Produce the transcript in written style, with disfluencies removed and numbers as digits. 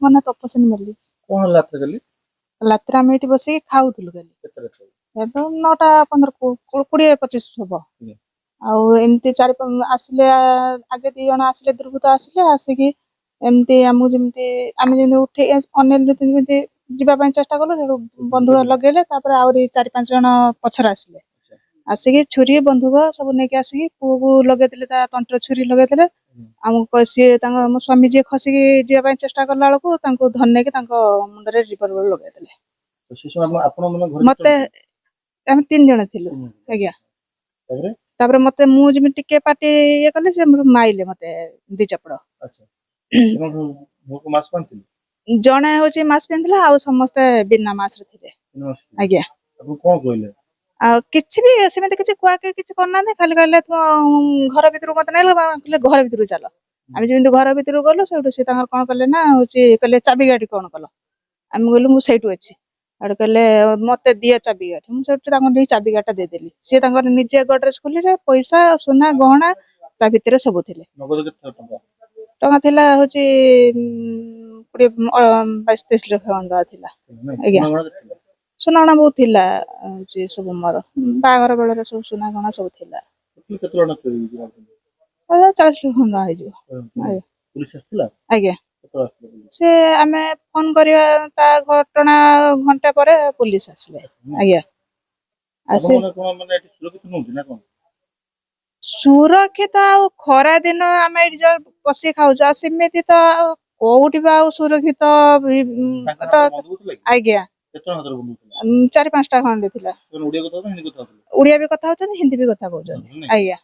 ମୋ ନା ତପସ୍ୱିନୀ ମଲ୍ଲିକ। କଣ ହେଲା ରାତିରେ? ରାତିରେ ଆମେ ଏଠି ବସିକି ଖାଉଥିଲୁ କାଲି। ଏବେ 9ଟା 15 20-25 ହବ। ଆଉ ଏମିତି ଆସିଲେ ଆଗେ 2 ଜଣ ଆସିଲେ ଦୁର୍ବୃତ୍ତ ଆସିକି ଏମିତି ଆମକୁ ଯେମିତି ଆମେ ଯେମିତି ଉଠେଇ ଅନେଇଲୁ ଯେମିତି ଯିବା ପାଇଁ ଚେଷ୍ଟା କଲୁ, ସେଠୁ ବନ୍ଧୁକ ଲଗେଇଲେ। ତାପରେ ଆହୁରି 4-5 ଜଣ ପଛରେ ଆସିକି ଛୁରୀ ବନ୍ଧୁକ ସବୁ ନେଇକି ଆସିକି ପୁଅକୁ ଲଗେଇଥିଲେ, ତା ତଣ୍ଟିରେ ଛୁରୀ ଲଗେଇଥିଲେ। ଆମକୁ ସିଏ ମୋ ସ୍ୱାମୀ ଯିଏ ଖସିକି ଯିବା ପାଇଁ ଚେଷ୍ଟା କଲା ବେଳକୁ ତାଙ୍କୁ ଧନେଇକି ତାଙ୍କ ମୁଣ୍ଡରେ ରିଭଲଭର ଲଗେଇଥିଲେ। ମତେ ଆମେ 3 ଜଣ ଥିଲୁ ଆଜ୍ଞା। ତାପରେ ମତେ ମୁଁ ଯେମିତି ଟିକେ ପାଟି ଇଏ କଲି, ସେ ମାଇଲେ ମତେ 2 ଚାପଡ଼। ଜଣେ ହଉଛି ମାସ୍କ ପିନ୍ଧିଥିଲା, ଆଉ ସମସ୍ତେ ବିନା ମାସ୍କ ରେ ଥିଲେ ଆଜ୍ଞା। ଆଉ କିଛି ବି ସେମିତି କିଛି କୁହାକୁହି କିଛି କରିନାହାନ୍ତି, ଖାଲି କହିଲେ ଘର ଭିତରକୁ ମତେ ନେଲେ, ଘର ଭିତରକୁ ଚାଲ। ଆମେ ଯେମିତି ଘର ଭିତରକୁ ଗଲୁ, ସେଇଠୁ ସେ ତାଙ୍କର କଣ କଲେ ନା କହିଲେ ଚାବି କାଠି କଣ କଲ? ଆମେ କହିଲୁ ମୁଁ ସେଇଠୁ ଅଛି। ଆଡେ କହିଲେ ମତେ ଦିଅ ଚାବି କାଠି। ମୁଁ ସେଇଠୁ ତାଙ୍କୁ ନେଇ ଚାବି କାଠି ଦେଇଦେଲି। ସିଏ ତାଙ୍କର ନିଜେ ଗଡରେଜ ଖୋଲିଲେ, ପଇସା ସୁନା ଗହଣା ତା ଭିତରେ ସବୁ ଥିଲେ। ଟଙ୍କା ଥିଲା ହଉଛି 22-23 ଲକ୍ଷ ଟଙ୍କା ଥିଲା ଆଜ୍ଞା। ସୁନା ଗହଣା ବହୁତ ଥିଲା, ସବୁ ମୋର ବାହାଘର ବେଳରେ ସବୁ ସୁନା ଗହଣା ସବୁ ଥିଲା। 40 ଲକ୍ଷ ଟଙ୍କା ହେଇଯିବ ଆଜ୍ଞା। ସେ ଆମେ ଫୋନ କରିବା ତା ଘଟଣା ଘଣ୍ଟା ପରେ ପୁଲିସ ଆସିଲେ ଆଜ୍ଞା। ସୁରକ୍ଷିତ ଆଉ ଖରା ଦିନ ଆମେ ଏଠି ଯୋଉ ବସିକି ଖାଉଛୁ, ଆଉ ସେମିତି ତ ଆଉ କୋଉଠି ବା ଆଉ ସୁରକ୍ଷିତ ଆଜ୍ଞା। 4-5ଟା ଖଣ୍ଡେ ଥିଲା। ଓଡିଆ ବି କଥା ହଉଛନ୍ତି, ହିନ୍ଦୀ ବି କଥା କହୁଛନ୍ତି ଆଜ୍ଞା।